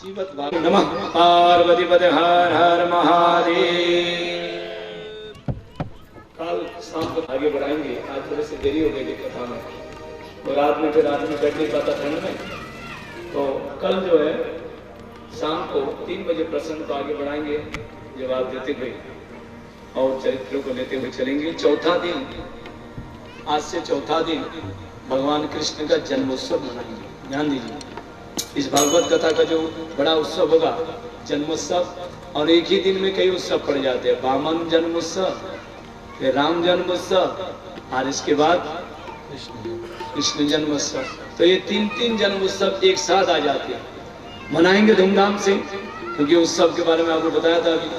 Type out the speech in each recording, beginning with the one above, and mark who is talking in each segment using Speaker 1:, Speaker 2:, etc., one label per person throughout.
Speaker 1: नमः पार्वतीपते हर हर महादेव। कल शाम को आगे बढ़ाएंगे। आज थोड़ी सी देरी हो गई थी कथा में, तो रात में बैठ नहीं पाता ठंड में, तो कल जो है शाम को 3 बजे प्रसंग को आगे बढ़ाएंगे। जवाब देते हुए और चरित्रों को लेते हुए चलेंगे। चौथा दिन, आज से चौथा दिन भगवान कृष्ण का जन्मोत्सव मनाएंगे। ध्यान दीजिए, इस भागवत कथा का जो बड़ा उत्सव होगा जन्मोत्सव, और एक ही दिन में कई उत्सव पड़ जाते हैं। वामन जन्मोत्सव, फिर राम जन्मोत्सव, और इसके बाद कृष्ण जन्मोत्सव। तो ये 3 जन्मोत्सव एक साथ आ जाते हैं। मनाएंगे धूमधाम से, क्योंकि उत्सव के बारे में आपको बताया था अभी।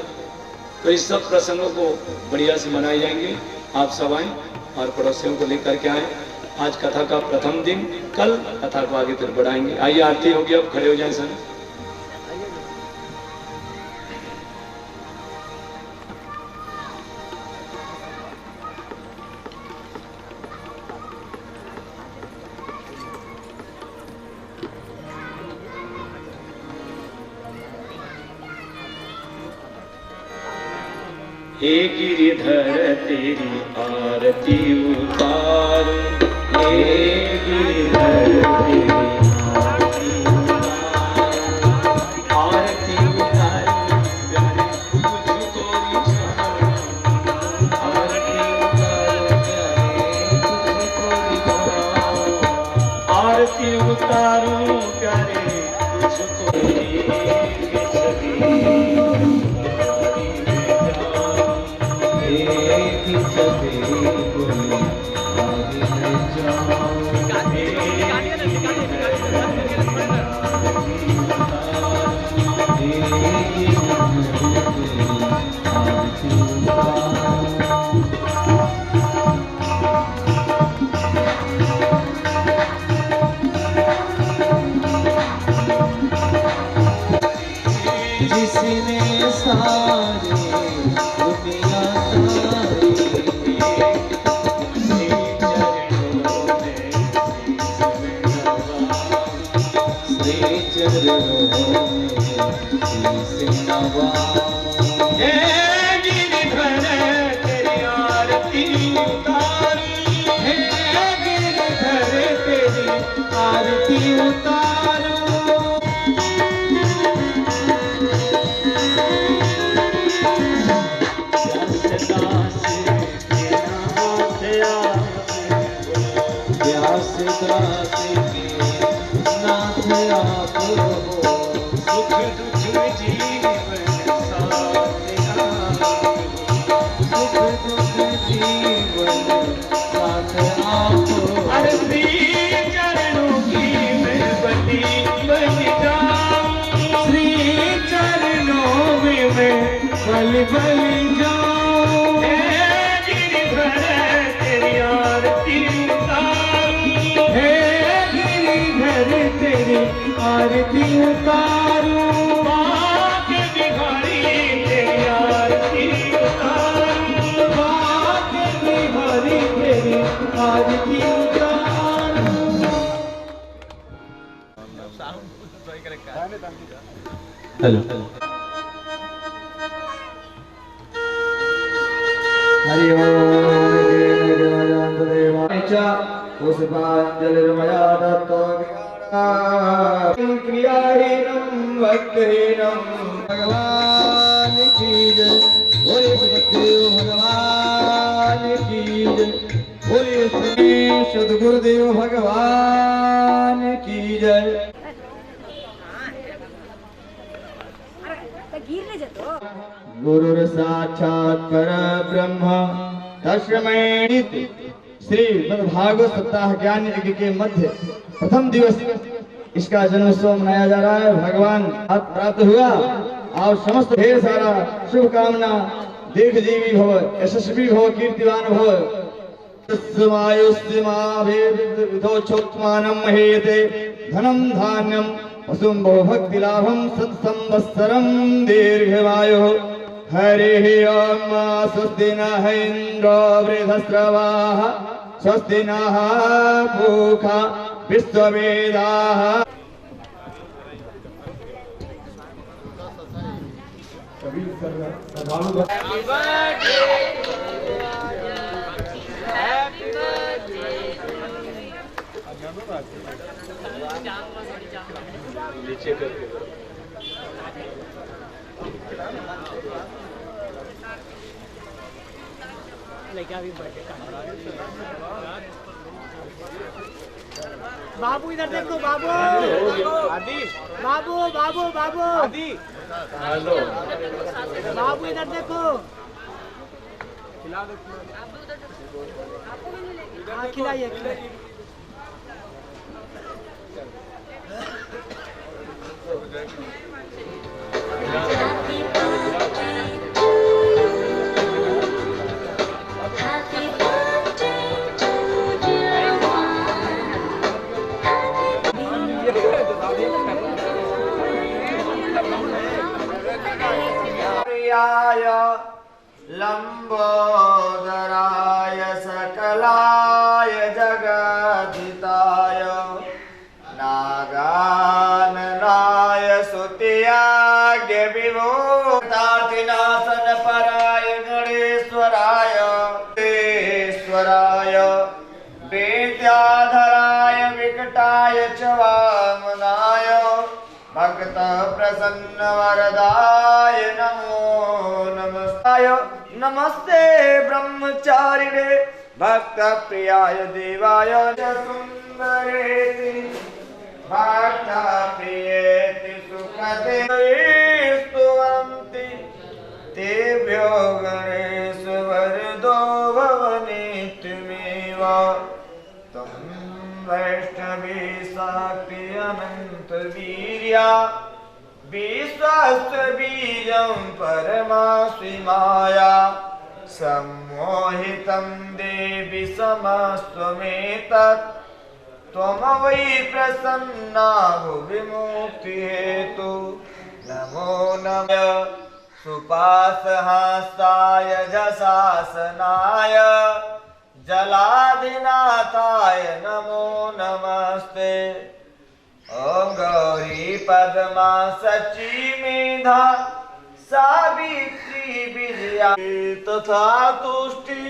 Speaker 1: तो इस सब प्रसंगों को बढ़िया से मनाए जाएंगे। आप सब आए और पड़ोसियों को लेकर के आए। आज कथा का प्रथम दिन, कल कथा को आगे फिर बढ़ाएंगे। आइए, आरती होगी, अब खड़े हो जाएं सर। हे गिरिधर तेरी आरती उतार, हे गिरिधर तेरी आरती उतार, आरती उतार प्यारे तुझको रिझाऊं, आरती उतार प्यारे तुझको रिझाऊं, आरती उतारूं प्यारे तुझको जिसने सारे दुनिया बलि बलि जाऊं, हे गिरिधर तेरी आरती उतारूं, हे गिरिधर तेरी आरती उतारूं, भाग्य बिहारी तेरी आरती उतारूं, भाग्य बिहारी तेरी आरती उतारूं। हेलो हरि ओम पुष्पांजलिर्मया क्रियाहीनं भक्तहीनं भगवान की जय, बोले सद्गुरुदेव भगवान की जय, बोले श्री सद्गुरुदेव भगवान की जय। गुरुर साक्षात् परब्रह्म तस्मै। श्री भागवत सप्ताह ज्ञान यज्ञ के मध्य प्रथम दिवस इसका जन्मोत्सव मनाया जा रहा है। भगवान प्राप्त हुआ और समस्त ढेर सारा शुभकामना दीर्घजीवी हो, यशस्वी हो, कीर्तिवान हो। धनम धान्यम वसुं भक्ति लाभम सत्संवत्सरं दीर्घमायुः। हरिः ओम। स्वस्ति नः इन्द्रो वृद्धश्रवाः, स्वस्ति नः पूषा विश्ववेदाः। नीचे करके
Speaker 2: बाबू इधर देखो बाबू आदि बाबू बाबू बाबू आदि
Speaker 1: हेलो
Speaker 2: बाबू इधर देखो हाँ खिलाइए खिलाइए
Speaker 3: प्रियाय लंबोदराय सकलाय जगदिताय नागाननाय सुतियाज्ञ विभूतातिनाशन पराय गणेश्वराय ईश्वराय विद्याधराय विकटाय च वामनाय भक्त प्रसन्न वरदाय नमो नमस्ताय नमस्ते ब्रह्मचारिणे भक्त प्रियाय देवाय सुंदरेति भक्त प्रियेति सुखदे स्तुवन्ति तेभ्यो गणेश वरदो भवनीत्यमेव तं वैष्णवी शक्ति अनंत वीर्या विश्वस्त बीजं परमास्मि माया सम्मोहितं देवि समस्त्वमेतत् त्वं वै प्रसन्ना भुवि मुक्तिहेतु नमो नमः सुपासहस्ताय जशासनाय जलाधिनाथाय नमो नमस्ते ओम गौरी पद्मा सची मेधा सावित्री विजया तथा तुष्टि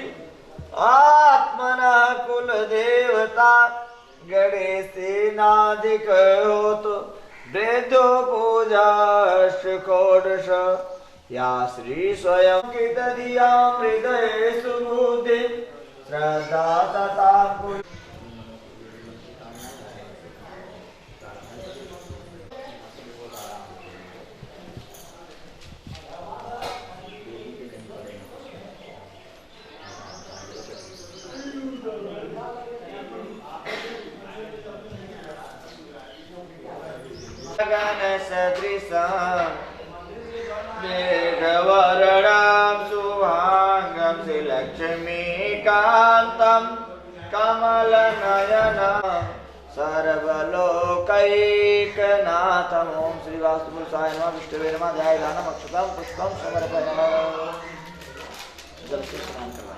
Speaker 3: आत्मना कुल देवता गणेशेनाधिक होतु वृद्धो पूजा षोडश या श्री स्वयं कितधिया हृदय सुबुद्धि श्रद्धा तथा गगन सदृशं मेघवर्णं शुभांगं श्रीलक्ष्मीकान्तं कमलनयनं सर्वलोकैकनाथम् ओम श्री वास्तुपुरुषाय नमः विष्णुवे नमः ध्यायामि अक्षतं पुष्पं समर्पयामि जल से स्नान करवाएं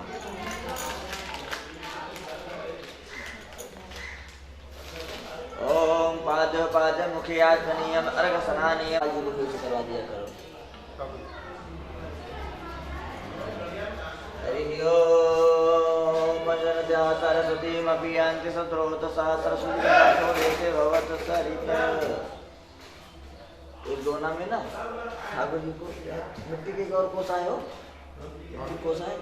Speaker 3: ओम पाद पाद मुखियाजनीयम अर्घ स्नानीयम आयु लोग से करवा दिया करो हरि ओम भजन ध्या सरस्वती मपियांति सत्रोत सहस्र सूर्यो देते भवत सरित एक दोना में ना ठाकुर जी को मिट्टी के और कोसाए हो मिट्टी कोसाए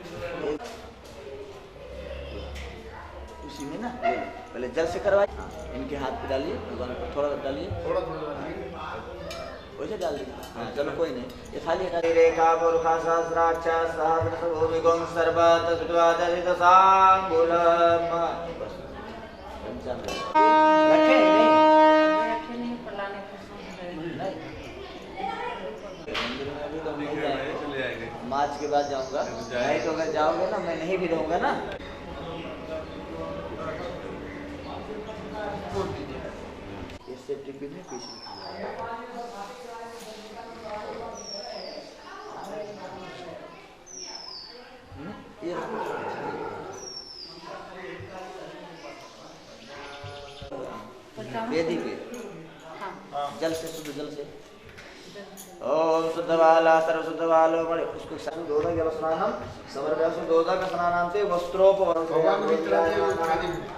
Speaker 3: उसी में ना पहले जल से करवाइए इनके हाथ पे डालिए भगवान को थोड़ा डालिए थोड़ा वैसे डाल दीजिए हाँ चलो कोई नहीं ये खाली हटा रेखा पुरुषा सहस्राक्ष सहस्र भूमिगों सर्वत सुद्वादशित सांगुलम बस रखे नहीं मंदिर में अभी तो नहीं जाएंगे मार्च के बाद जाऊंगा नहीं तो अगर जाओगे ना मैं नहीं भी रहूंगा ना सेफ्टी पिन है पीछे ये वेदी पे जल से शुद्ध जल से ओम शुद्धबाला सर्वशुद्धबालो मणि उसको दोदक स्नानम समर्पयासु दोदक स्नानांते वस्त्रोपवरं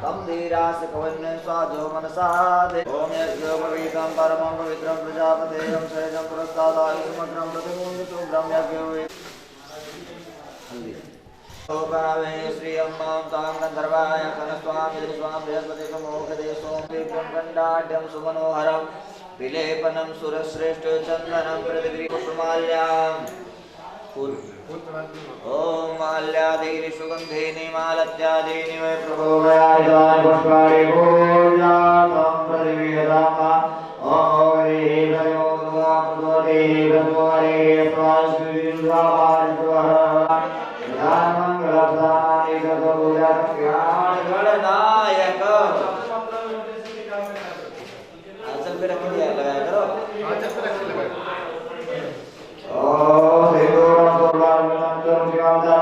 Speaker 3: तम धीरास कवन्यं साधो मनसा दे ओम यज्ञोपवीतं परमं पवित्रं प्रजापतेयं सहजं पुरस्तादाय समग्रं प्रतिमूर्तिं ब्रह्मज्ञो ओपावे श्री अम्मां तां गंधर्वाय कनस्वामी स्वां बृहस्पति मोक्षदे सोम ब्रह्मण्डाढ्यं सुमनोहरं विलेपनं सुरश्रेष्ठ चंदनं पृथ्वी पुष्पमाल्यां फूल ओम माल्यादेहि सुगंधेनि मालत्यादीनि वै प्रभोगयाय पुष्पाणि पूजातं पृथ्वी यदामा ओम हरि भयो भगवते भगवते स्वास्विल्लाहारित्वहरामंगलप्रदानानि गणनायक आंचल पे रख दिया लगाया करो आंचल पे रख लगाया ओम देवों सोलांगं तुमज्ञाता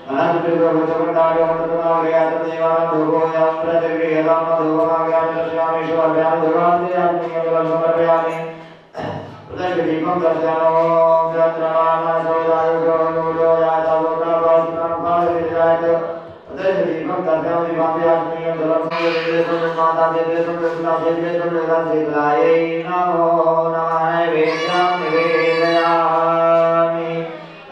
Speaker 3: अनंतयो भुजगणायो मधुनावयात देवान भोगोयं पृथ्वी यदाम भोगमाग्यां दर्शयामि शिवाभ्यां भगवान् आत्मनियं समर्पयामि प्रदीपं दर्शयामि चन्द्रमाना सौदायो गौरो याता लोकावासिनं भाविराज प्रदीपं दर्शयामि भाव्यात्मनियं धर्मं माता देवं दुर्गा देवं दुर्गा देवाय नमो नमः वेदं निवेदयामि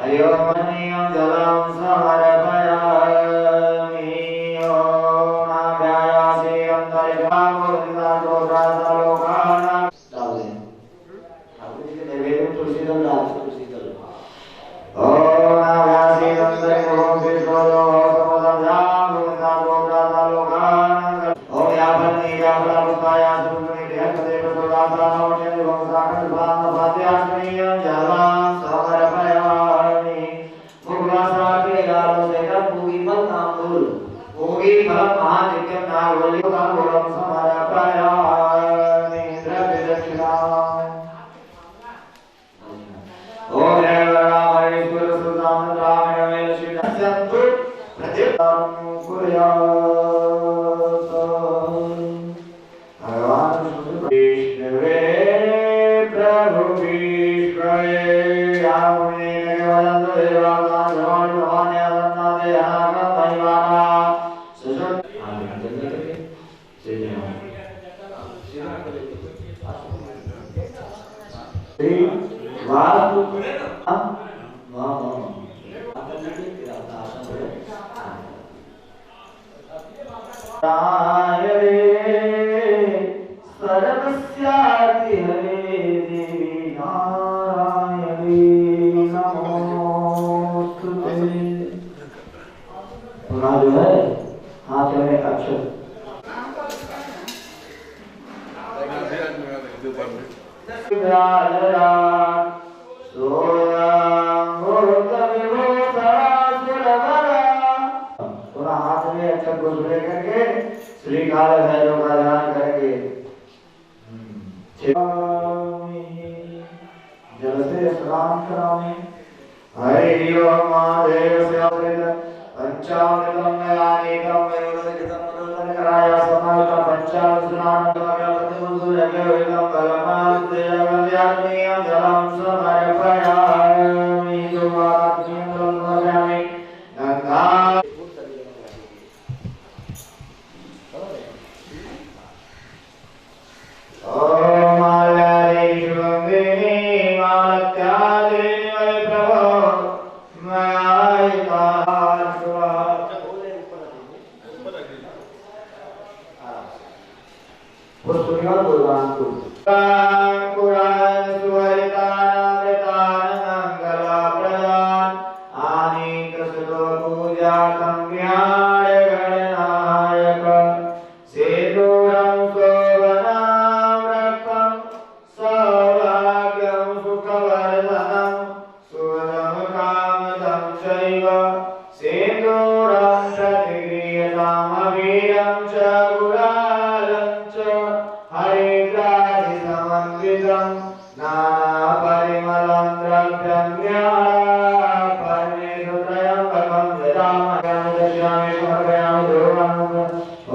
Speaker 3: अयोमनियं जलं समर्पयामि ओम नाभ्यायासि अंतरिक्षामोदितालोकानां डालें आपने इसके नैवेद्य तुलसी दल डाल तुलसी दल ओम नाभ्यासि अंतरिक्षामोदितालोकानां ओम यावन्नि यावलापुकाया सुमनि देहपदेव सुरासानोषे वंशाकल्पान भात्यास्मियं जलं समर्पयामि मुखवासाके लालोसेकं पूगीफल नामूल पूगीफलं महानित्यं नागोलिकं गुणं समर्पयामि द्रव्यदक्षिणाम् ओम रामेश्वर सुदाम रामेण श्रीसंतु प्रतिपं कुर्यात् भगवान विष्णुवे प्रभु विष्णुवे यामुने वदन्तु देवानां भगवान् यादन्नादे अनागतं महिमाना सुसुत आमीन जल्दी करके सीधे वास्तु रे सर्वस्यादि हरे देवी नारायणी नमोस्तुते। जो है हाथ में अक्षर हाथ में अक्षर को जुड़े करके श्री काल भैरव का ध्यान करेंगे। जल से स्नान करावे हरि ओम महादेव से पंचामृतम नयानेकम वयोदितं मधुरं कराया समाहितं पंचामृत स्नान करावे प्रतिमुद्रयं कलमां देवव्यात्मीयं जलं समर्पयामि दुवात्मीयं समर्पयामि गंगा ओम आलयेश्वरी मालत्यादेवी वै प्रभो मयायिता शिवा पुष्पनिवार भगवान को पुराण सुहरितानामृतान मंगला प्रदान आनीत सुतो पूजा कम्याय गणनायक सेतुरं शोभनां रक्तं सौभाग्यं सुखवर्धनं सुखदं कामदं चैव सेतुरं प्रतिक्रियतामवीरं च गुणालं च हरिद्रादिसमन्वितं नानापरिमलं द्रव्यं ज्ञानापर्णेषुत्रयं भगवं ददामि दर्शयामि समर्पयामि ध्रुवम्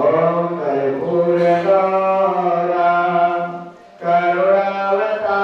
Speaker 3: ओम कर्पूरगौरं करुणावतारं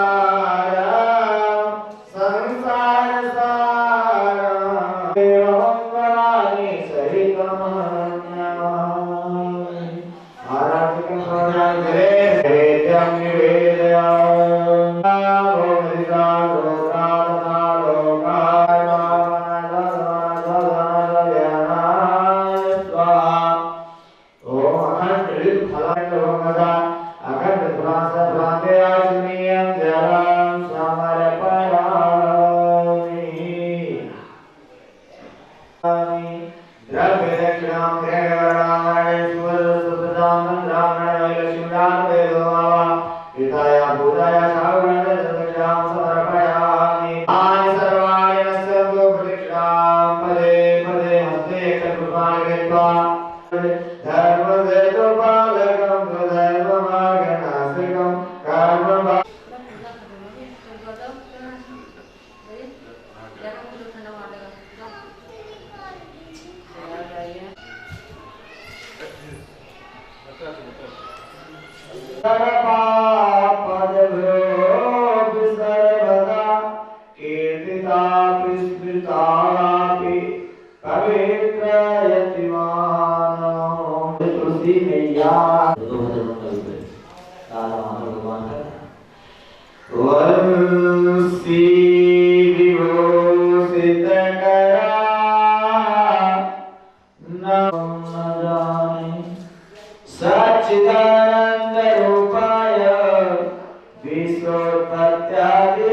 Speaker 3: ईशोत्पत्त्यादि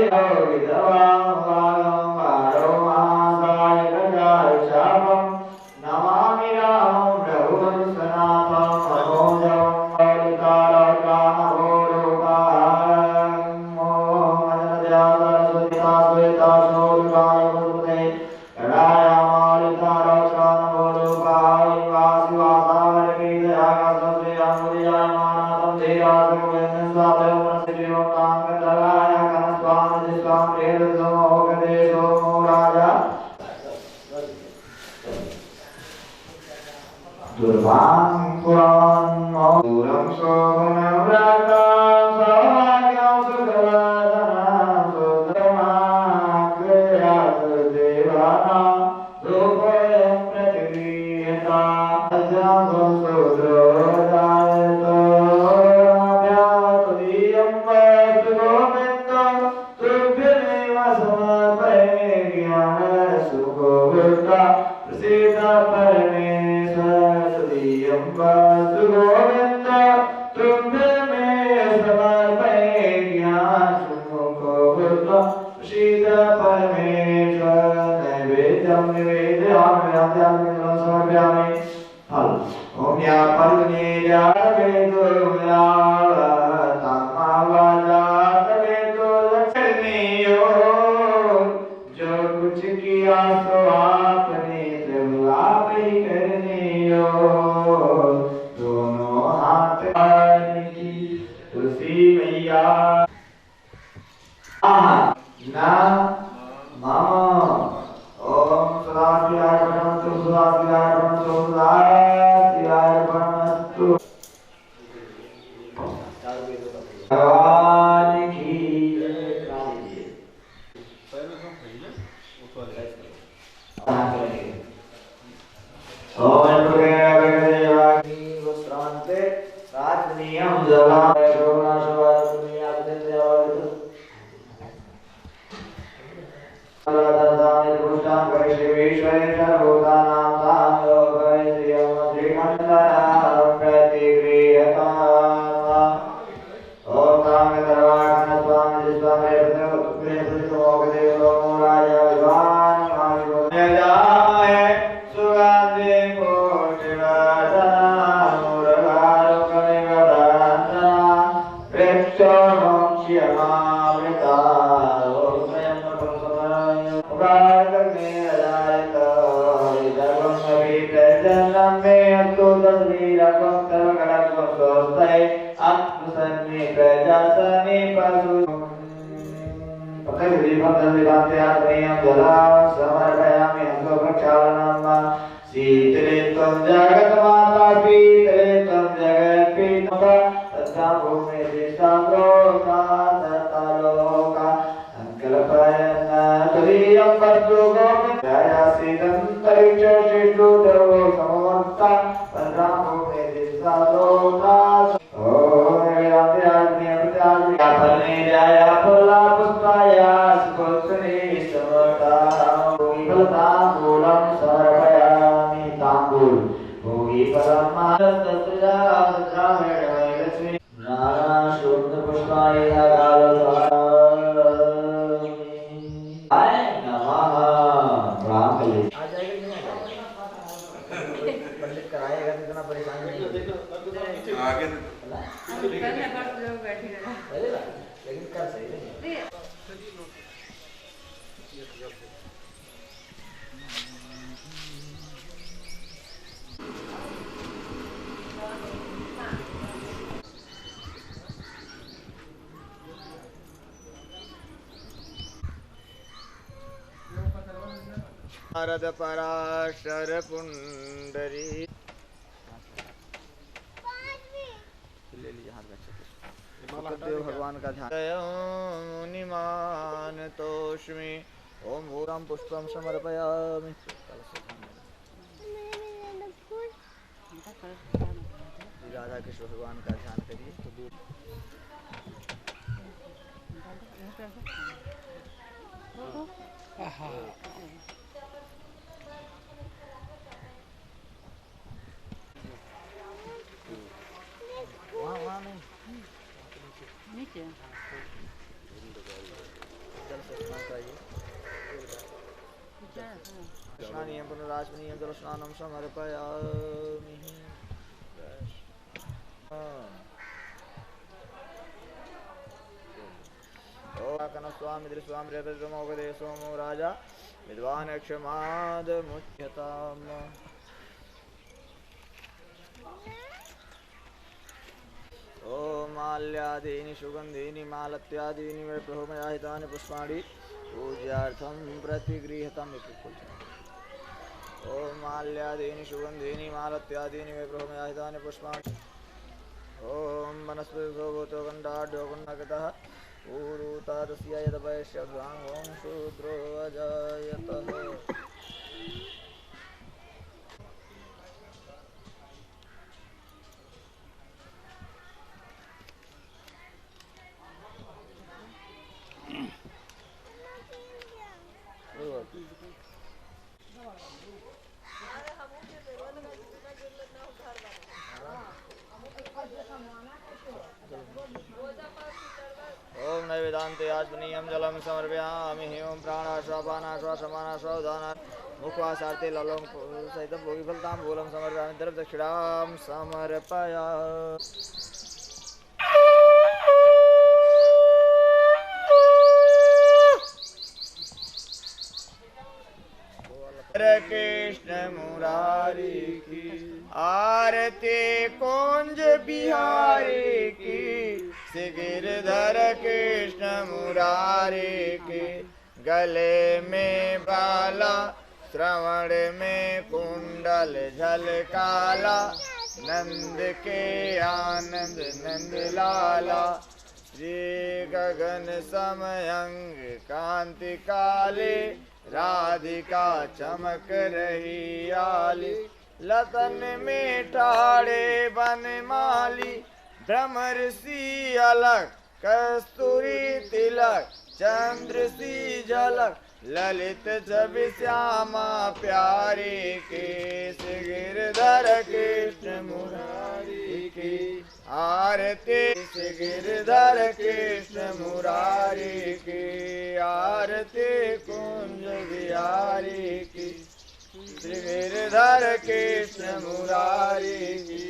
Speaker 3: विधवां वागं वारो महासाय गजाय शापं नमामि रामं रघुवंशनाथं मनोजं मौलिकालकामघोरोपाहं ॐ अजनद्या सरस्वती शोधकाय वसुते कडायामालिकालकामघोरोपाहं वासिवासावरकीदयागासंश्रेयामुदयामानातं धीरासुवेन्दस्वादं मनसिरिवं ताङ्गदलाय कनस्वामजिस्वां प्रेरसमोगदेशो मो राजा दुर्वां पुरां शोभनं व्रतं सौभाग्यं सुखवर्धनं सुतमाग्रयासुदेवानां रूपोऽयं प्रतिगृह्यता अजं सुद्रोदायतो व्यातुदीयं वस्तु गोविन्दं तुभ्यमेव समर्पयामि ज्ञानसुखोऽवृता प्रसीद परमेश्वर वस्तु गोविन्द तुभ्यमेव समर्पयामि ज्ञानसुखोऽवृता प्रसीद परमेश्वर नैवेद्यं निवेदयामि समर्पयामि फल ओम या फलने जावेदो तमावाजा तवेदो लक्षणीयो जो कुछ किया सो आपने प्रभु आप ही करने हो दोनों हाथ की तुलसी मैया ना मामा ओम सदाशिवाय परमस्तु सदाशिवाय परमस्तु सदाशिवाय परमस्तु भगवान की ओम प्रगति वस्त्रांते राजनियम जला शोभना शोभा दुनिया देवता दादाने पुष्टां करिष्येश्वरे सर्वभूतानां तान्योगय श्रियं श्रीमन्दानां प्रतिगृह्यता ओम कामदर्वाणं स्वामी स्वामी पुत्र पुत्रमोगदेवो राजा विद्वान् महाशिवजाय सुगन्धे पुष्टिवर्धनं मुरगारोकनिवदना प्रेक्षोक्षयमामृता शीतले त्वं जगन्माता शीतले त्वं जगत्पिता तथा भूमि दिशालोका तथालोका अंकलपयन तुरीयं वस्तु गोविन्दया सीदन्तरिक्षेषु देवो समवर्ता तथा भूमि दिशालोका फलने जाया फला पुष्पाया सुपुत्री समता फलताम्बूलं समर्पयामि ताम्बूल भोगी परमानन्दसुजा लक्ष्मी नाना शुद्ध पुष्पाय नमः ब्राह्मणे आ जाएगा नहीं पंडित कराएगा तो इतना परेशानी नहीं आगे लोग बैठे रहेगा लेकिन कर सही नहीं नारद पराशर पुंडरी ले लीजिए हाथ में देव भगवान का ध्यान मुनिमान तोष्मि ओम भूरं पुष्पं समर्पयामि राधा कृष्ण भगवान का ध्यान करिए तो दूर वहाँ नहीं नीचे जल से स्नान कराइए। स्नानीयं पुनराचमनीयं जल स्नानं समर्पयामि। ओम स्वामी दृश्वाम रेतमोपदेशो मो राजा विद्वान क्षमाद मुच्यताम। ओम माल्यादीनि सुगंधीनि मालत्यादीनि वै प्रभुमयाहितानि पुष्पाणि पूज्यार्थं प्रतिगृह्यताम्। ओम माल्यादीनि सुगंधीनि मालत्यादीनि वै प्रभुमयाहितानि पुष्पाणि। ओम वनस्पतिभ्यो भूतो गन्धाढ्यो पुण्यकृतः ऊरुतादस्य यदवैश्यभ्राङ्गों शूद्रो अजायतः। ओम नैवेदान्ते आचमनीयं जलं समर्पयामि। ओम प्राणाश्वापानाश्वासमानाश्वादानात् मुखवासार्थे ललों सहितं भोगिफलताम्बूलं समर्पयामि। दर्भदक्षिणां समर्पयामि। कृष्ण मुरारी की आरती कुंज बिहारी की। श्री गिरधर कृष्ण मुरारी की। गले में बाला श्रवण में कुंडल झलकाला। नंद के आनंद नंद लाला। श्री गगन समयंग कांति काले। राधिका चमक रही आली। लतन में ठाड़े बनमाली। भ्रमर सी अलग कस्तूरी तिलक। चंद्र सी झलक ललित छवि श्यामा प्यारे के। श्री गिरधर कृष्ण मुरारी की आरती। श्री गिरधर कृष्ण मुरारी की आरती कुंज बिहारी की। श्री गिरधर कृष्ण मुरारी की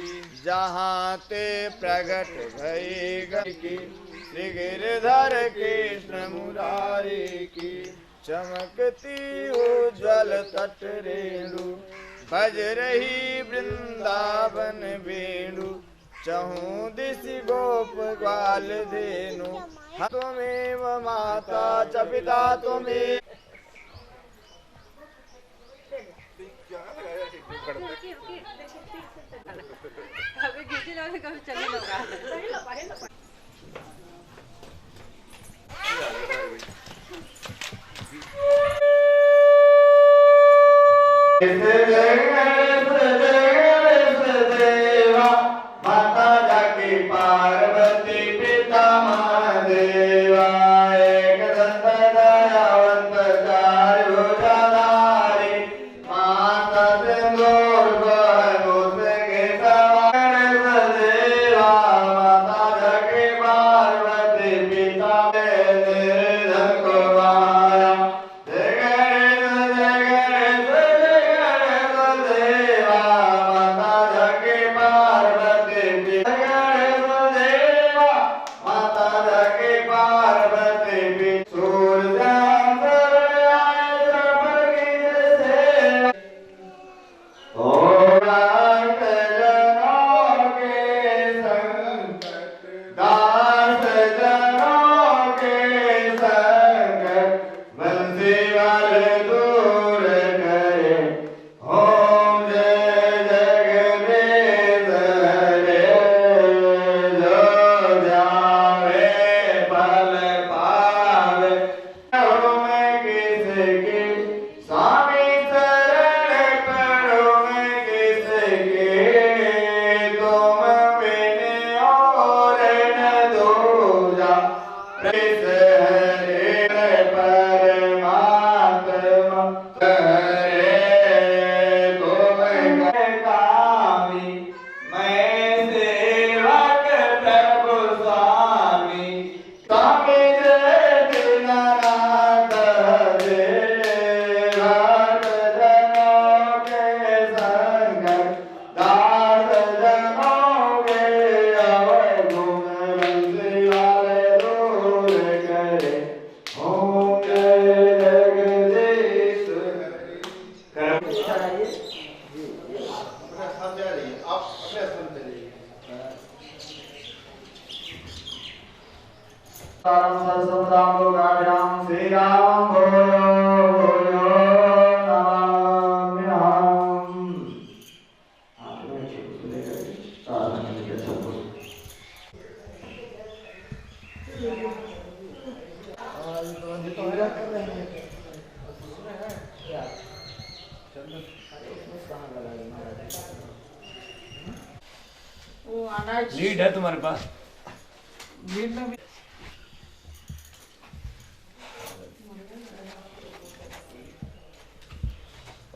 Speaker 3: जहाँ ते प्रगट भई गई की। श्री गिरधर कृष्ण मुरारी की चमकती उज्ज्वल तट रेणु। बज रही वृंदावन वेणु। चहूँ दिश गोप ग्वाल धेनु। त्वमेव माता च पिता त्वमेव।
Speaker 4: कभी चले लगा
Speaker 3: माता जाकी पार्वती पिता महादेवा। एक दंत दयावंत चार भुजाधारी। माता सिंदूर बहनों के सवार सदेवा। माता जाकी पार्वती पिता निर्धन को माया। जय गणेश देवा। माता जाकी पार्वती पिता देवा। माता जाकी पार्वती पिता सूर्य दास जनों के संकट बंसी वाले दूर करे। ओम जय जगदीश हरे। जो जावे फल पावे। मैं किसकी स्वामी शरण पड़ो। मैं किसकी तुम बिन और न दूजा। हरे परमात्मा हरे तुम कामी। मैं सेवक प्रभु स्वामी। स्वामी जय सरसमुदामो गाढ्यां श्रीरामं भूयो भूयो नमाम्यहम्।
Speaker 1: लीड है तुम्हारे पास?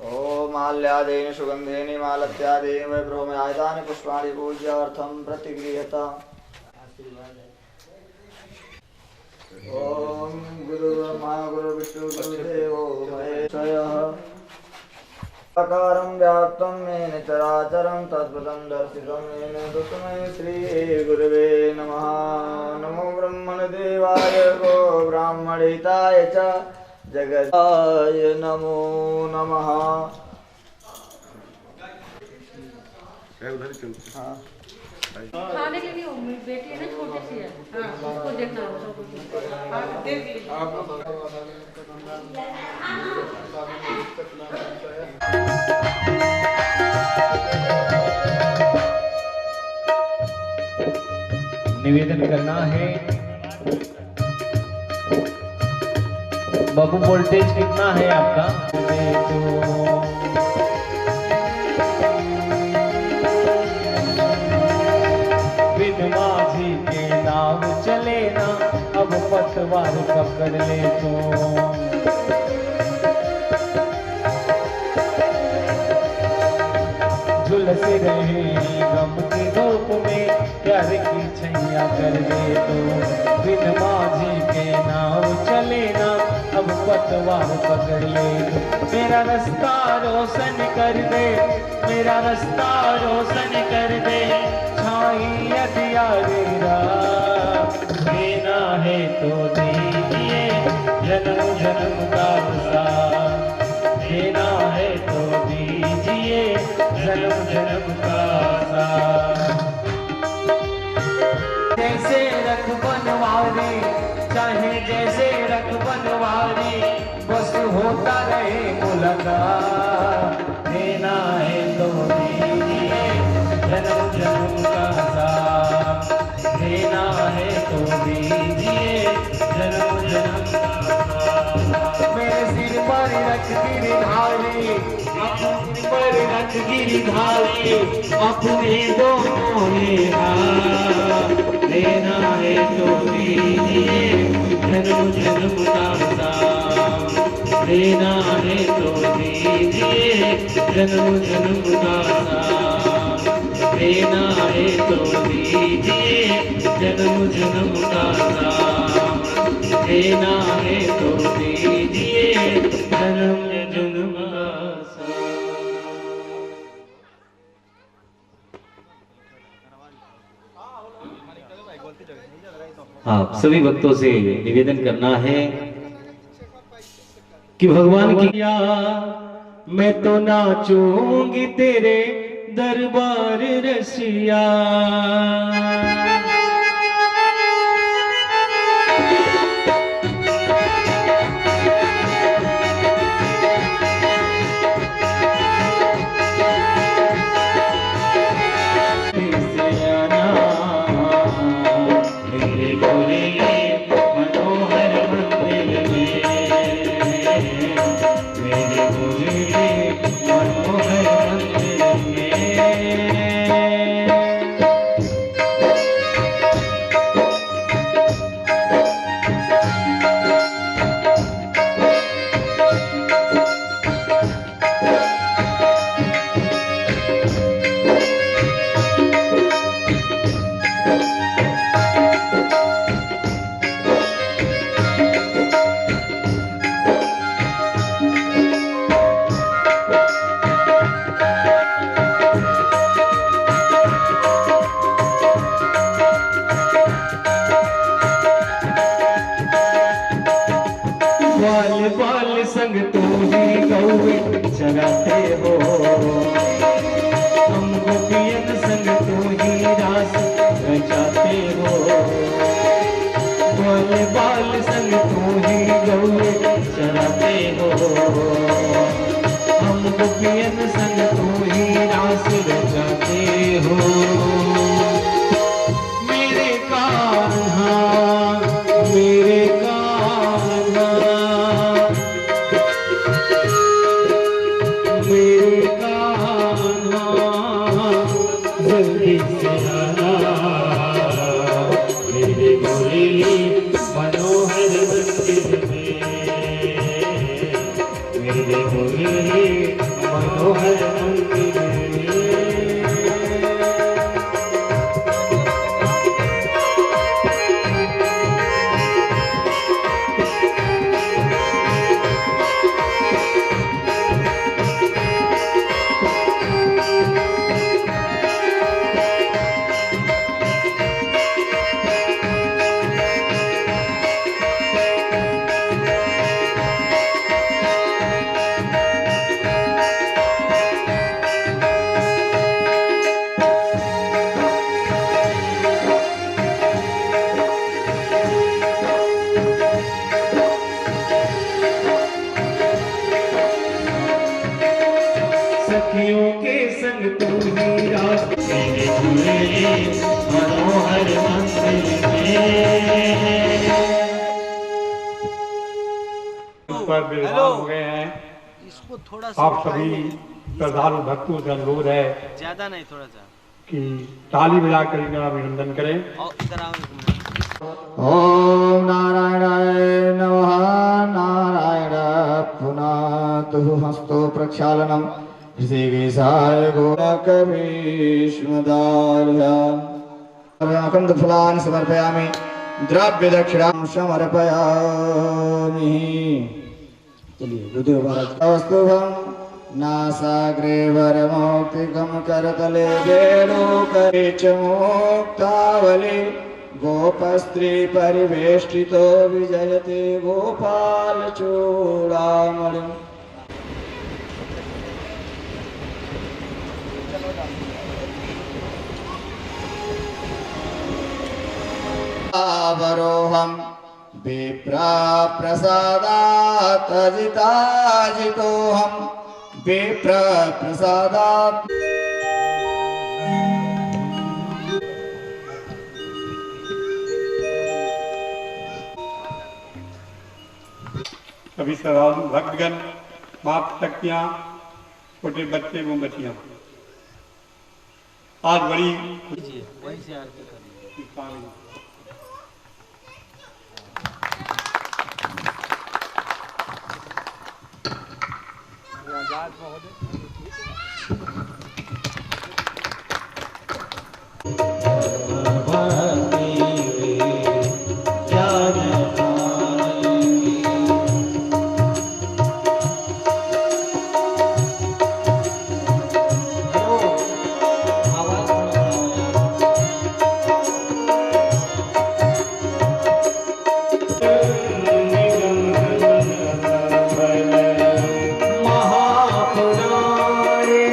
Speaker 3: ओम माल्यादेन सुगंधेन मालत्यादेन वैभ्रोमे आयतानि पुष्पाणि पूज्यार्थं प्रतिगृह्यता। ओम गुरुर्ब्रह्मा गुरुर्विष्णु गुरुर्देवो महेश्वरः। आकारं व्याप्तं येन चराचरं तत्पदं दर्शितं येन तस्मै श्रीगुरवे नमः। नमो ब्रह्मणदेवाय गो ब्राह्मणहिताय च जगदाय नमो नमः। हाँ।
Speaker 4: खाने के लिए मेरी बेटी है ना, छोटी सी है, हाँ, उसको देखना होगा।
Speaker 2: निवेदन करना है। बाबू वोल्टेज कितना है आपका? माझी के नाव चले ना, अब पतवार पकड़ ले तो। झुलस रहे गम की धूप में, प्यार की छैया कर दे तो। बिन माझी के नाव चले ना, अब पतवार पकड़ ले तो। मेरा रास्ता रोशन कर दे, मेरा रास्ता रोशन कर दे। देना है तो दीजिए जन्म जन्म का साथ, देना है तो दीजिए जन्म जन्म का साथ। जैसे रख बनवारी, चाहे जैसे रख बनवारी, बस होता रहे मुलाकात। देना है तो दीजिए जन्म जन्म का साथ, देना है तो दीजिए जन्म जन्म का साथ। मेरे सिर पर रख गिरधारी, अपने सिर पर रख गिरधारी, अपने दोनों ने हाथ। देना है तो दीजिए जन्म जन्म का साथ, देना है तो दीजिए जन्म जन्म का साथ। देना है तो दीजिए जन्म जन्म का साथ, देना है तो दीजिए जन्म जन्म का साथ।
Speaker 5: आप सभी भक्तों से निवेदन करना है कि भगवान की मैं तो नाचूंगी तेरे दरबार रसिया। संग तू ही गौवे चराते हो, हम गोपियन संग तू ही रास रचाते हो। बाल बाल
Speaker 2: गोपाल संग तू ही गौए चराते हो, हम गोपियन संग तू ही रास रचाते हो। मेरे कान्हा मेरे कान्हा मेरे कान्हा जल्दी से आना, मेरे मुरली मनोहर मंदिर में, मेरे मुरली मनोहर मंदिर में। सखियों के संग तू ही रास, मेरे मुरली मनोहर मंदिर में।
Speaker 6: पर विद्वान हो गए हैं।
Speaker 3: इसको थोड़ा सा
Speaker 6: आप सभी श्रद्धालु भक्तों से अनुरोध है
Speaker 3: ज्यादा नहीं, थोड़ा सा
Speaker 6: कि ताली बजाकर इनका अभिनंदन करें।
Speaker 3: और इधर आओ।
Speaker 7: ओम नारायणाय नमः। नारायण पुनातु हस्तो प्रक्षालनम ऋषिकेशाय गोकभीष्मदार्घ्यान् समर्पयामि। द्रव्य दक्षिणां समर्पयामि। चलिए गुरुदेव महाराज नासाग्रे वरमौक्तिकं करतले वेणुकरे च मुक्तावली गोपस्त्री परिवेष्टितो विजयते गोपाल चूड़ामणिम्। आवरोहं विप्रा प्रसादात् अजिताजितोऽहं विप्र प्रसादात्।
Speaker 6: सभी श्रद्धालु भक्तगण, माता शक्तियाँ, छोटे बच्चे एवं बच्चियाँ, आज बड़ी
Speaker 3: वहीं से आरती करिए।
Speaker 2: महापुराणे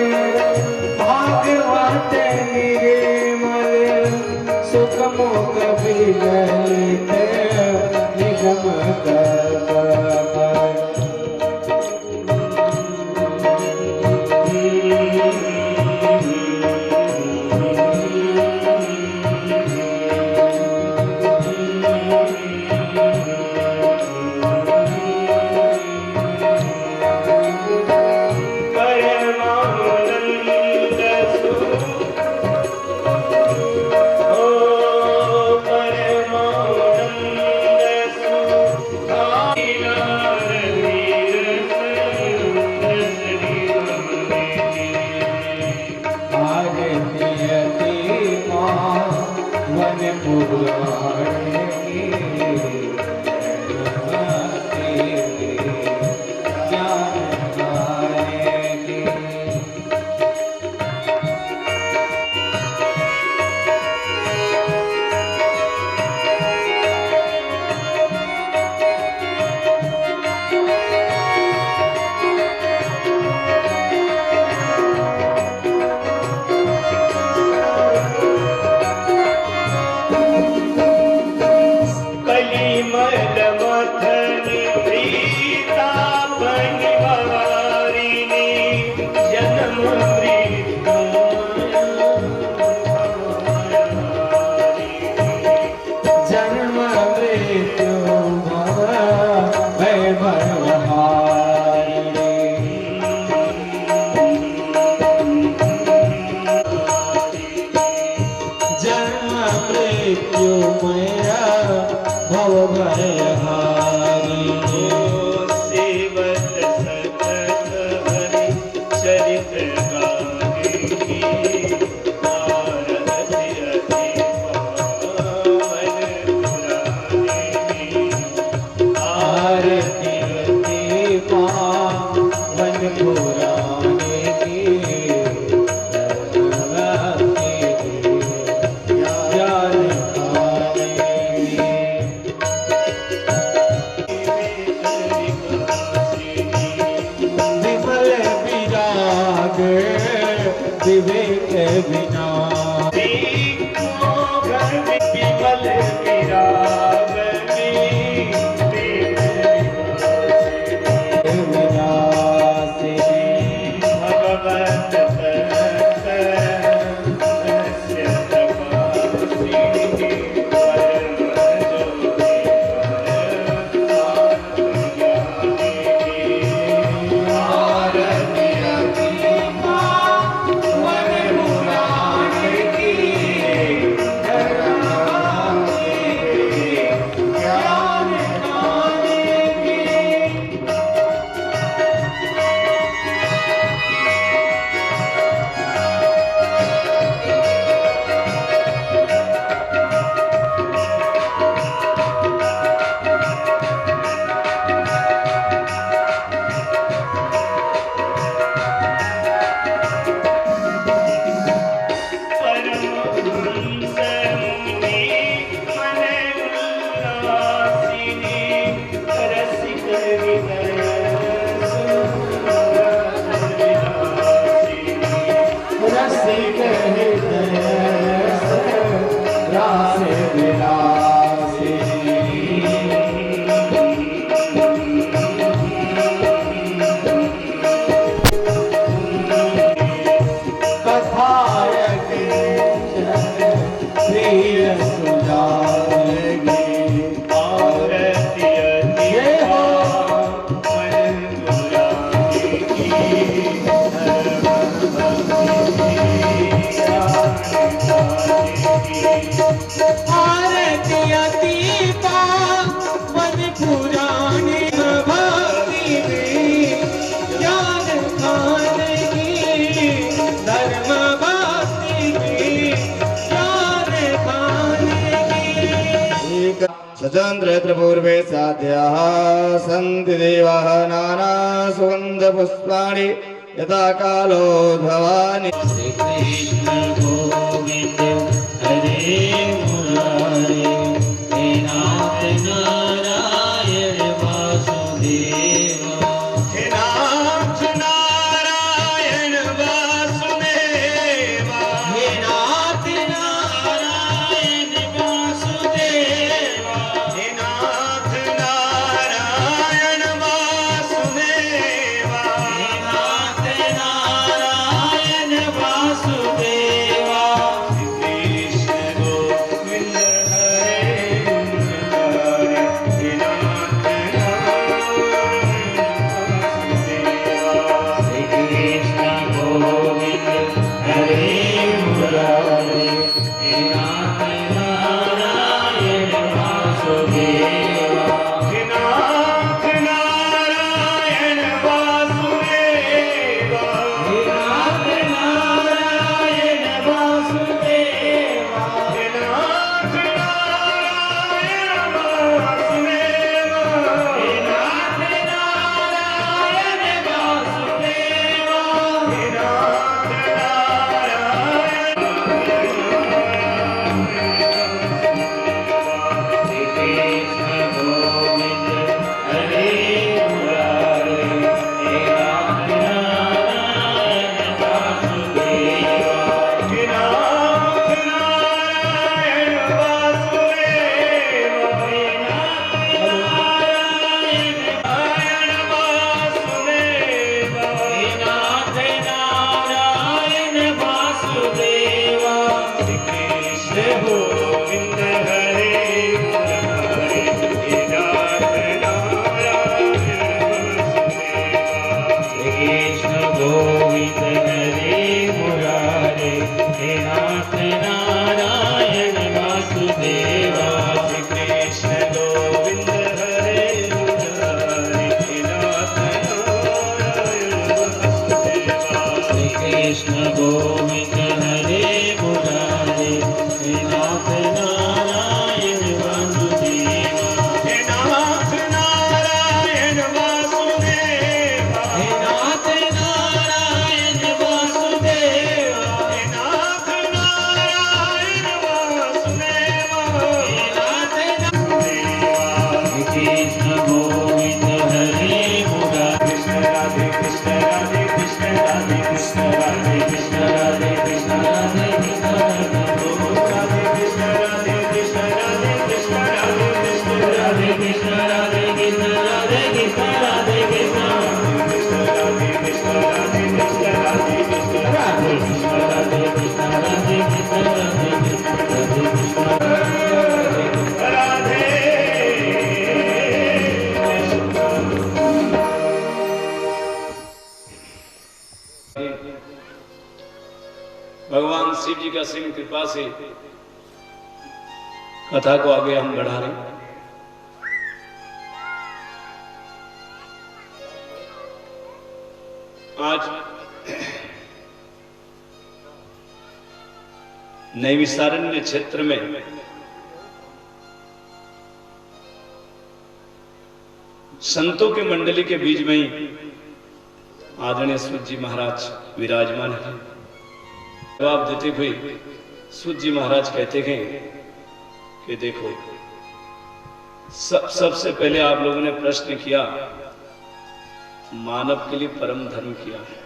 Speaker 2: जयहारी
Speaker 8: सेवत सतत हरि चरित गावेगी आरती अति पावन पुरानी
Speaker 2: आरती अति पावन पुराने की ज्ञान विमल विराग विवेक विना
Speaker 8: विमल विराग
Speaker 2: विनाशिनी
Speaker 8: भगवत
Speaker 2: रसिक हृदय रास विलासिनी कथायक प्रिय सुजानगी
Speaker 8: आरती अति पावन
Speaker 2: आरती अति पावन पुरानी भक्ति में ज्ञान खानगी धर्म भक्ति में ज्ञान खानगी
Speaker 7: सचन्द्र पूर्वे साध्याः सन्ति देवाः नाना सुगन्धपुष्पाणि यथा कालोद्भवानि
Speaker 2: श्री कृष्ण गोविंद हरे मुरारे हे नाथ नारायण वासुदेव
Speaker 8: हे नाथ नारायण वासुदेव
Speaker 2: हे नाथ नारायण वासुदेव
Speaker 8: हे नाथ नारायण वासुदेव
Speaker 2: हे नाथ नारायण
Speaker 5: कृष्ण राधे कृष्ण राधे कृष्ण राधे कृष्ण राधे कृष्ण राधे कृष्ण राधे कृष्ण राधे कृष्ण राधे कृष्ण राधे कृष्ण राधे कृष्ण राधे
Speaker 1: भगवान शिव जी का सिंह कृपा से कथा को आगे हम बढ़ा रहे हैं। आज नैमिषारण्य क्षेत्र में संतों के मंडली के बीच में ही आदरणीय सूत जी महाराज विराजमान है। जवाब देते हुए सूत जी महाराज कहते हैं कि देखो, सबसे पहले आप लोगों ने प्रश्न किया मानव के लिए परम धर्म क्या है।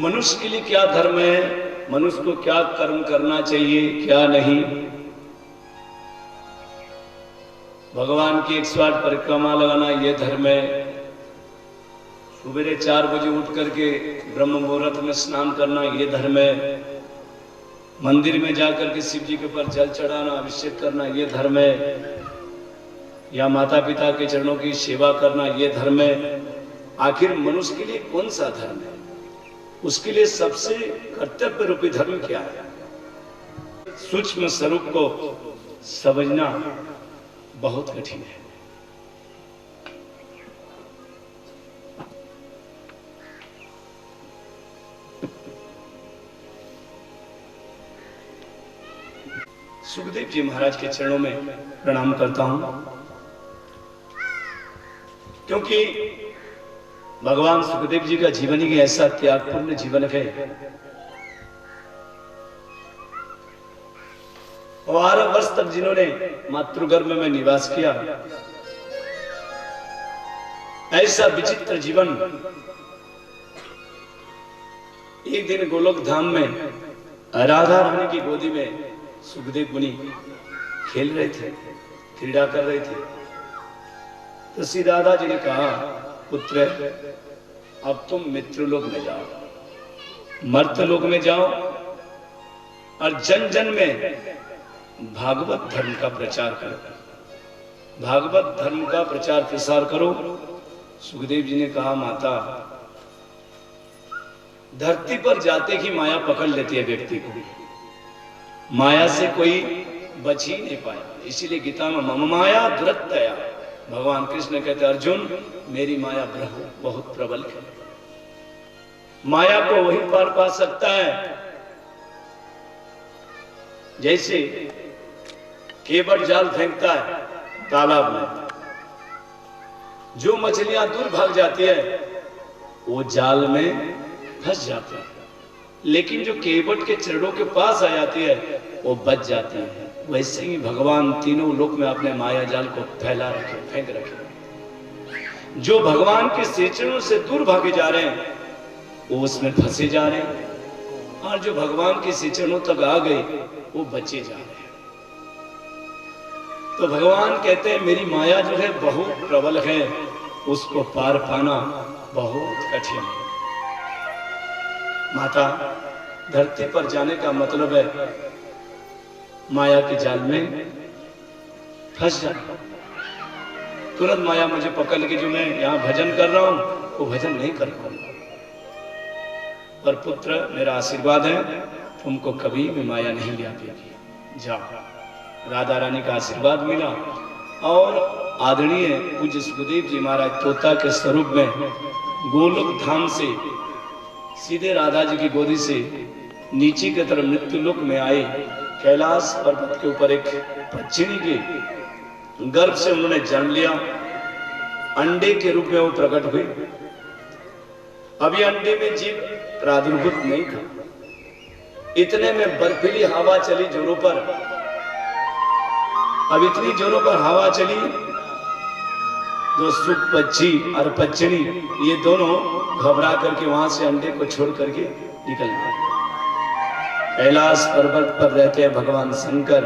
Speaker 1: मनुष्य के लिए क्या धर्म है, मनुष्य को क्या कर्म करना चाहिए, क्या नहीं। भगवान की 108 परिक्रमा लगाना ये धर्म है। सुबह 4 बजे उठ करके ब्रह्म मुहूर्त में स्नान करना ये धर्म है। मंदिर में जाकर के शिव जी के ऊपर जल चढ़ाना, अभिषेक करना ये धर्म है। या माता पिता के चरणों की सेवा करना ये धर्म है। आखिर मनुष्य के लिए कौन सा धर्म है, उसके लिए सबसे कर्तव्य रूपी धर्म क्या है। सूक्ष्म स्वरूप को समझना बहुत कठिन है। सुखदेव जी महाराज के चरणों में प्रणाम करता हूं, क्योंकि भगवान सुखदेव जी का जीवन ही ऐसा त्यागपूर्ण जीवन है। 12 वर्ष तक जिन्होंने मातृगर्भ में निवास किया, ऐसा विचित्र जीवन। एक दिन गोलोक धाम में राधा रानी की गोदी में सुखदेव मुनि खेल रहे थे, क्रीड़ा कर रहे थे। तो श्री राधा जी ने कहा, पुत्र अब तुम मित्रलोक में जाओ, मर्तलोक में जाओ और जन जन में भागवत धर्म का प्रचार करो, भागवत धर्म का प्रचार प्रसार करो। सुखदेव जी ने कहा, माता धरती पर जाते ही माया पकड़ लेती है व्यक्ति को, माया से कोई बच ही नहीं पाया। इसीलिए गीता में मम माया दुरत्तया, भगवान कृष्ण कहते अर्जुन मेरी माया बहुत प्रबल है। माया को वही पार पा सकता है जैसे केवट जाल फेंकता है तालाब में, जो मछलियां दूर भाग जाती है वो जाल में फंस जाती है, लेकिन जो केवट के चरणों के पास आ जाती है वो बच जाती है। वैसे ही भगवान तीनों लोक में अपने माया जाल को फैला रखे, फेंक रखे। जो भगवान के श्रीचरणों से दूर भागे जा रहे हैं वो उसमें फंसे जा रहे हैं, और जो भगवान के श्रीचरणों तक आ गए वो बचे जा रहे हैं। तो भगवान कहते हैं मेरी माया जो है बहुत प्रबल है, उसको पार पाना बहुत कठिन है। माता धरती पर जाने का मतलब है माया के जाल में फंस जाना। तुरंत माया मुझे पकड़ के जो मैं यहाँ भजन कर रहा हूं वो भजन नहीं कर पाऊंगा। पर पुत्र मेरा आशीर्वाद है, तुमको कभी भी माया नहीं व्यापेगी। जाओ। राधा रानी का आशीर्वाद मिला और आदरणीय पूज्य सुखदेव जी महाराज तोता के स्वरूप में गोलोक धाम से सीधे राधा जी की गोदी से नीचे की तरफ मृत्युलोक में आए। कैलाश पर्वत के ऊपर एक पक्षिणी के गर्भ से उन्होंने जन्म लिया, अंडे के रूप में वो प्रकट हुए। अभी अंडे में जीव प्रादुर्भूत नहीं था, इतने में बर्फीली हवा चली जोरों पर। अब इतनी जोरों पर हवा चली, जो सुख पक्षी और पक्षिणी ये दोनों घबरा करके वहां से अंडे को छोड़ करके निकल गए। कैलाश पर्वत पर रहते हैं भगवान शंकर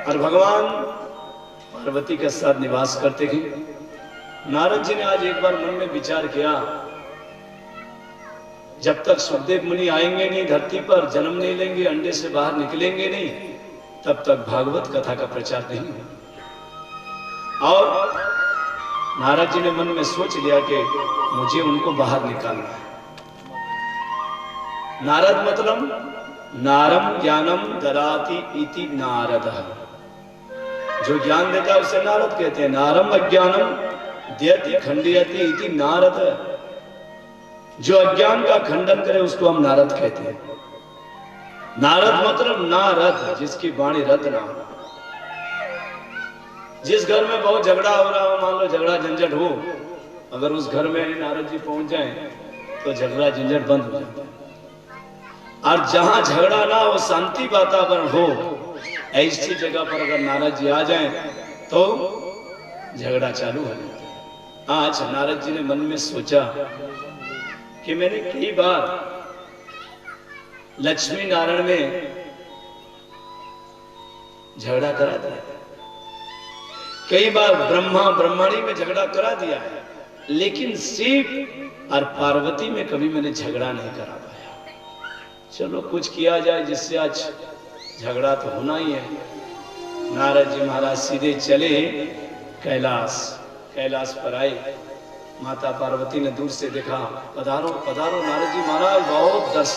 Speaker 1: और भगवान पार्वती के साथ निवास करते हैं। नारद जी ने आज एक बार मन में विचार किया, जब तक सुखदेव मुनि आएंगे नहीं, धरती पर जन्म नहीं लेंगे, अंडे से बाहर निकलेंगे नहीं, तब तक भागवत कथा का प्रचार नहीं होगा। और नारद जी ने मन में सोच लिया कि मुझे उनको बाहर निकालना है। नारद मतलब नारम ज्ञानम ददाति इति नारद, जो ज्ञान देता है उसे नारद कहते हैं। नारम अज्ञानम द्यति खंडयति इति नारद, जो अज्ञान का खंडन करे उसको हम नारद कहते हैं। नारद मतलब नारद, जिसकी वाणी रद ना हो। जिस घर में बहुत झगड़ा हो रहा हो, मान लो झगड़ा झंझट हो, अगर उस घर में नारद जी पहुंच जाए तो झगड़ा झंझट बंद हो जाता है। और जहां झगड़ा ना हो, शांति वातावरण हो, ऐसी जगह पर अगर नारद जी आ जाएं तो झगड़ा चालू हो जाता है। आज नारद जी ने मन में सोचा कि मैंने कई बार लक्ष्मी नारायण में झगड़ा करा दिया, कई बार ब्रह्मा ब्रह्मणी में झगड़ा करा दिया है, लेकिन शिव और पार्वती में कभी मैंने झगड़ा नहीं करा पाया। चलो कुछ किया जाए जिससे आज झगड़ा तो होना ही है। नारद जी महाराज सीधे चले कैलाश पर आए। माता पार्वती ने दूर से देखा, पधारो पधारो नारद जी महाराज, बहुत 10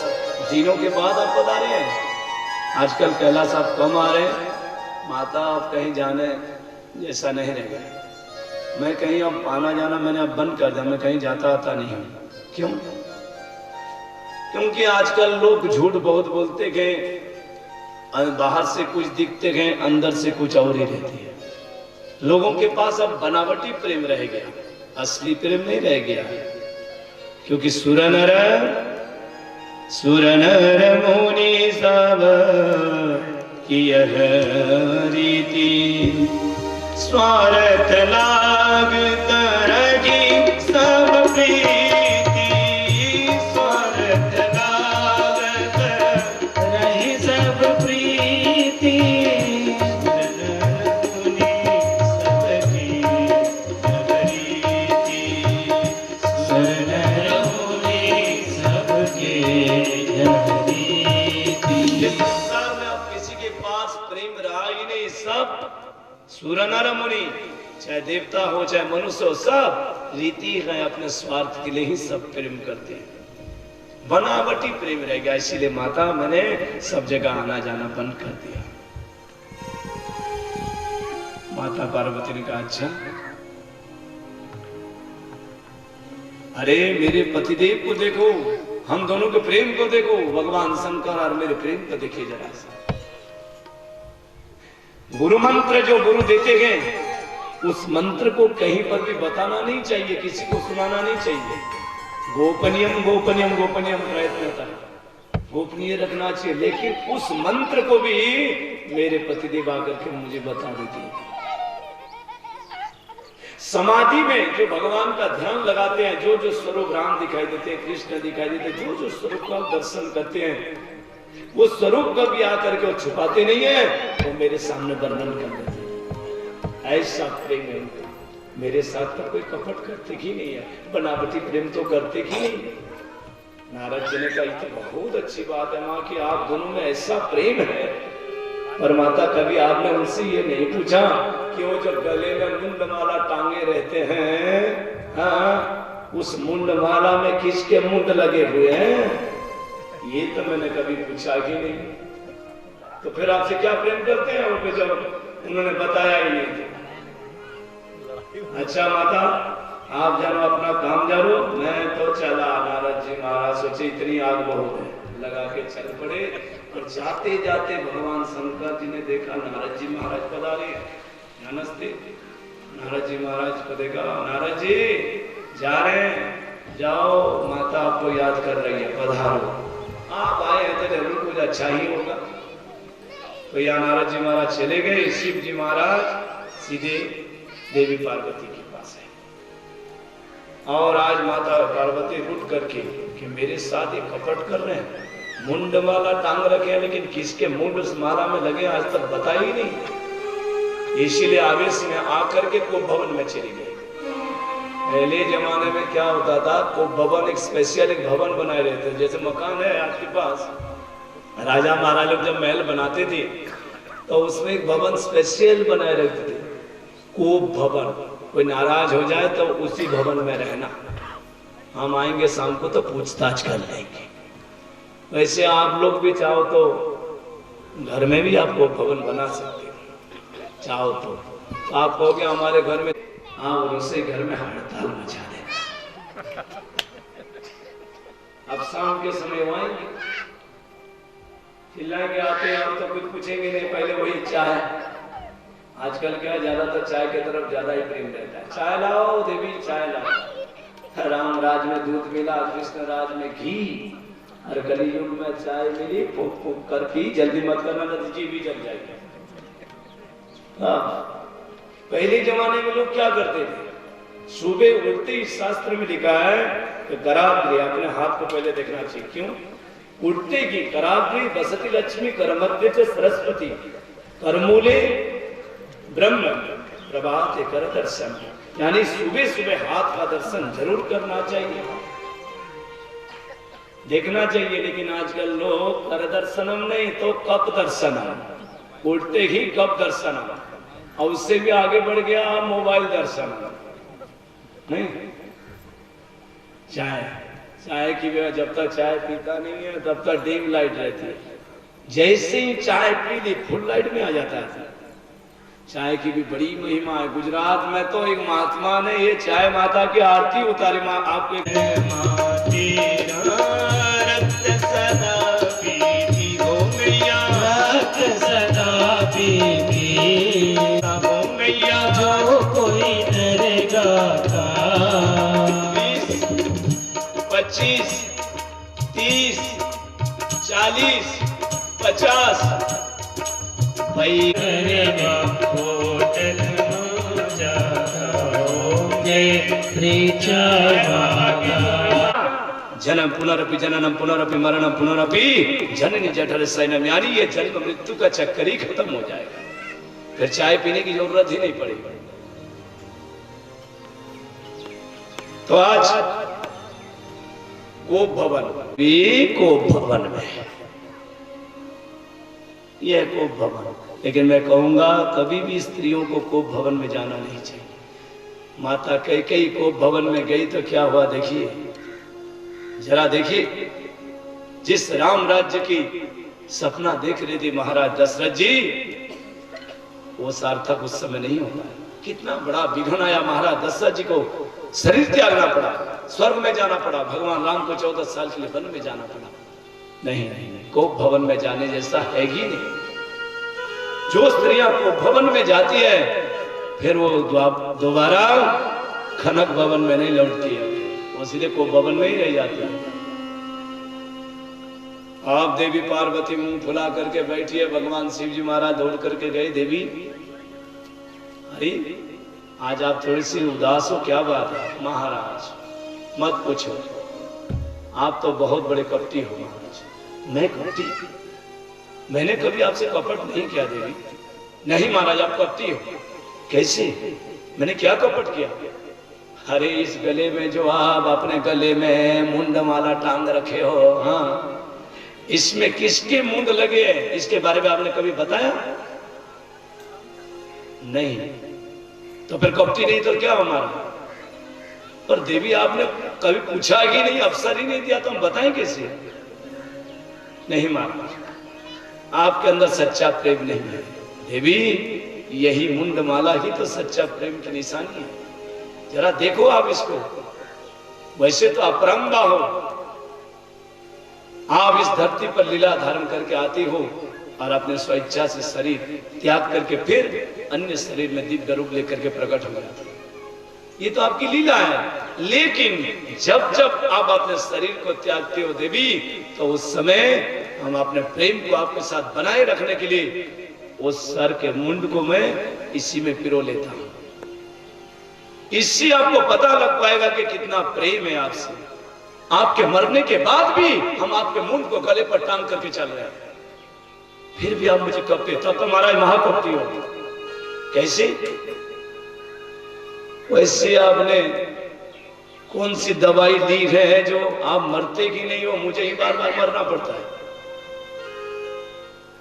Speaker 1: दिनों के बाद आप पधारे हैं। आजकल कैलाश आप कम आ रहे हैं, माता आप कहीं जाने जैसा नहीं रह गए। मैं कहीं अब आना जाना मैंने अब बंद कर दिया, मैं कहीं जाता आता नहीं हूँ। क्यों? क्योंकि आजकल लोग झूठ बहुत बोलते गए, बाहर से कुछ दिखते गए, अंदर से कुछ और ही रहती है। लोगों के पास अब बनावटी प्रेम रह गया, असली प्रेम नहीं रह गया। क्योंकि सुर नर मुनि सब की यह रीति, स्वार्थ लाग तरगी सब प्रीति, स्वार्थ लाग तरगी सब प्रीति, सुर नर मुनि, चाहे देवता हो चाहे मनुष्य हो, सब रीति है अपने स्वार्थ के लिए ही सब प्रेम करते हैं। बनावटी प्रेम रह गया, इसीलिए माता मैंने सब जगह आना जाना बंद कर दिया। माता पार्वती ने कहा, अच्छा अरे मेरे पतिदेव को देखो, हम दोनों के प्रेम को देखो, भगवान शंकर और मेरे प्रेम को देखिए जरा सा। गुरु मंत्र जो गुरु देते गए, उस मंत्र को कहीं पर भी बताना नहीं चाहिए, किसी को सुनाना नहीं चाहिए। गोपनीयम गोपनीयम गोपनीयम प्रयत्न था, गोपनीय रखना चाहिए। लेकिन उस मंत्र को भी मेरे पतिदेव आकर के मुझे बता देते। समाधि में जो भगवान का ध्यान लगाते हैं, जो जो स्वरूप राम दिखाई देते हैं, कृष्ण दिखाई देते हैं, जो जो स्वरूप का दर्शन करते हैं, वो स्वरूप कभी आकर के वो छुपाते नहीं है, वो मेरे सामने वर्णन कर देते हैं। ऐसा प्रेम है उनका, मेरे साथ तो कोई कपट करते ही नहीं है, बनावटी प्रेम तो करते ही नहीं है। नारद जी ने कहा, ये तो बहुत अच्छी बात है माँ कि आप दोनों में ऐसा प्रेम है। पर माता कभी आपने उनसे ये नहीं पूछा कि वो जो गले में मुंडमाला टांगे रहते हैं, हाँ, उस मुंडमाला में किसके मुंड लगे हुए हैं? ये तो मैंने कभी पूछा ही नहीं। तो फिर आपसे क्या प्रेम करते हैं वो, जब उन्होंने बताया ही नहीं। अच्छा माता आप जानो अपना काम जानो, मैं तो चला। नारद जी महाराज सोचे इतनी आग बहुत है, लगा के चल पड़े। और जाते जाते भगवान शंकर जी ने देखा नारद जी महाराज पधारे। नमस्ते। नारद जी महाराज को देखा, नारद जी जा रहे हैं, जाओ माता आपको याद कर रही है, पधारो। आप आए हैं तो जरूर कुछ अच्छा ही होगा। तो यहाँ नारद जी महाराज चले गए। शिव जी महाराज सीधे देवी पार्वती के पास है। और आज माता पार्वती रुट करके कि मेरे साथ ही कपट कर रहे हैं, मुंड वाला टांग रखे, लेकिन किसके मुंड उस माला में लगे आज तक बता ही नहीं। इसीलिए आवेश में आकर के कोप भवन में चली गई। पहले जमाने में क्या होता था, कोप भवन एक स्पेशल एक भवन बनाए रहते थे। जैसे मकान है आपके पास, राजा महाराजा जब महल बनाते थे तो उसमें एक भवन स्पेशल बनाए रहते थे, कोप भवन। कोई नाराज हो जाए तो उसी भवन में रहना, हम आएंगे शाम को तो पूछताछ कर लेंगे। वैसे आप लोग भी चाहो तो घर में भी आप कोप भवन बना सकते हो, चाहो तो आप कहोगे हमारे घर में, हाँ उसे घर में हड़ताल मचा देना। अब शाम के समय वो आएंगे, चिल्लाएंगे आते हैं हम तो कुछ पूछेंगे नहीं, पहले वही चाय। आजकल क्या ज्यादातर चाय की तरफ ज्यादा ही प्रेम रहता है। चाय लाओ देवी चाय लाओ। राम राज में दूध मिला, कृष्ण राज में घी, और कलयुग में चाय मिली, फूक फूक कर पी, जल्दी मत करना नहीं जी भी जल जाएगी। हाँ पहले जमाने में लोग क्या करते थे, सुबह उठते ही शास्त्र में लिखा है कि कराग्रे, अपने हाथ को पहले देखना चाहिए। क्यों? उठते की कराग्रे बसती लक्ष्मी, करमध्य च सरस्वती, करमूले ब्रह्म, प्रभाते कर दर्शन। यानी सुबह सुबह हाथ का दर्शन जरूर करना चाहिए, देखना चाहिए। लेकिन आजकल लोग कर दर्शनम नहीं तो कप दर्शनम, उठते ही कप दर्शनम, और उससे भी आगे बढ़ गया मोबाइल दर्शन। नहीं, चाय की व्यवस्था, जब तक चाय पीता नहीं है तब तक डिम लाइट रहती है, जैसे ही चाय पी ली फुल लाइट में आ जाता है। चाय की भी बड़ी महिमा है। गुजरात में तो एक महात्मा ने ये चाय माता की आरती उतारी। आपको
Speaker 5: सदा पीती हो मैया, जो कोई नरेगा का
Speaker 1: 25, 30, 40, 50
Speaker 5: भाई करेगा होटल
Speaker 1: जन्म पुनरपि जननम पुनरपि मरणम पुनरपि जननी जठर सैनम। यानी ये जन्म मृत्यु का चक्कर ही खत्म हो जाएगा, फिर चाय पीने की जरूरत ही नहीं पड़ेगी। तो आज कोप भवन, कोप भवन में यह कोप भवन, लेकिन मैं कहूंगा कभी भी स्त्रियों को कोप भवन में जाना नहीं चाहिए। माता कैकेयी कोप भवन में गई तो क्या हुआ देखिए, जरा देखिए। जिस राम राज्य की सपना देख रही थी महाराज दशरथ जी, वो सार्थक उस समय नहीं होगा। कितना बड़ा विघ्न आया, महाराज दशरथ जी को शरीर त्यागना पड़ा, स्वर्ग में जाना पड़ा, भगवान राम को 14 साल के लिए वन में जाना पड़ा। नहीं नहीं नहीं, कोप भवन में जाने जैसा है ही नहीं। जो स्त्रियां कोप भवन में जाती है फिर वो दोबारा खनक भवन में नहीं लौटती है, वो सीधे कोप भवन में ही रह जाती है। आप देवी पार्वती मुंह फुला करके बैठी है, भगवान शिव जी महाराज दौड़ करके गए, देवी अरे आज आप थोड़ी सी उदास हो, क्या बात है? महाराज मत पूछो, आप तो बहुत बड़े कपटी हो। महाराज मैं कपटी? मैंने कभी आपसे कपट नहीं किया देवी। नहीं महाराज आप कपटी हो। कैसे? मैंने क्या कपट किया? अरे इस गले में जो आप अपने गले में मुंड माला टांग रखे हो, हाँ इसमें किसके मुंड लगे हैं, इसके बारे में आपने कभी बताया नहीं? तो फिर कपटी नहीं तो क्या हमारा? पर देवी आपने कभी पूछा ही नहीं, अवसर ही नहीं दिया, तो हम बताएं कैसे? नहीं महाराज, आपके अंदर सच्चा प्रेम नहीं है देवी। यही मुंड माला ही तो सच्चा प्रेम की निशानी है। जरा देखो आप इसको। वैसे तो अपरंबा हो, आप इस धरती पर लीला धारण करके आती हो और अपने स्वेच्छा से शरीर त्याग करके फिर अन्य शरीर में दिव्य रूप लेकर के प्रकट हो जाती है। ये तो आपकी लीला है। लेकिन जब जब आप अपने शरीर को त्यागते हो देवी, तो उस समय हम अपने प्रेम को आपके साथ बनाए रखने के लिए उस सर के मुंड को मैं इसी में पिरो लेता हूं। इससे आपको पता लग पाएगा कि कितना प्रेम है आपसे। आपके मरने के बाद भी हम आपके मुंड को गले पर टांग करके चल रहे हैं, फिर भी आप मुझे कपते, तब तो महाराज महाकपती हो। कैसे? वैसे आपने कौन सी दवाई दी है जो आप मरते ही नहीं हो, मुझे ही बार बार मरना पड़ता है,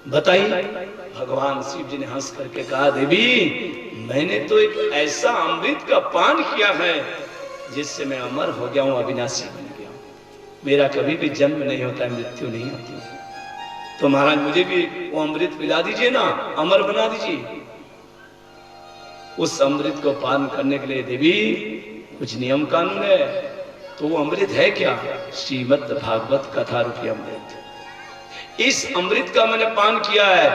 Speaker 1: बताइए। भगवान शिव जी ने हंस करके कहा, देवी मैंने तो एक ऐसा अमृत का पान किया है जिससे मैं अमर हो गया हूं, अविनाशी बन गया हूं, मेरा कभी भी जन्म नहीं होता है, मृत्यु नहीं होती है। तो महाराज मुझे भी वो अमृत पिला दीजिए ना, अमर बना दीजिए। उस अमृत को पान करने के लिए देवी कुछ नियम कानून है। तो वो अमृत है क्या? श्रीमद् भागवत कथा रूपी अमृत। इस अमृत का मैंने पान किया है,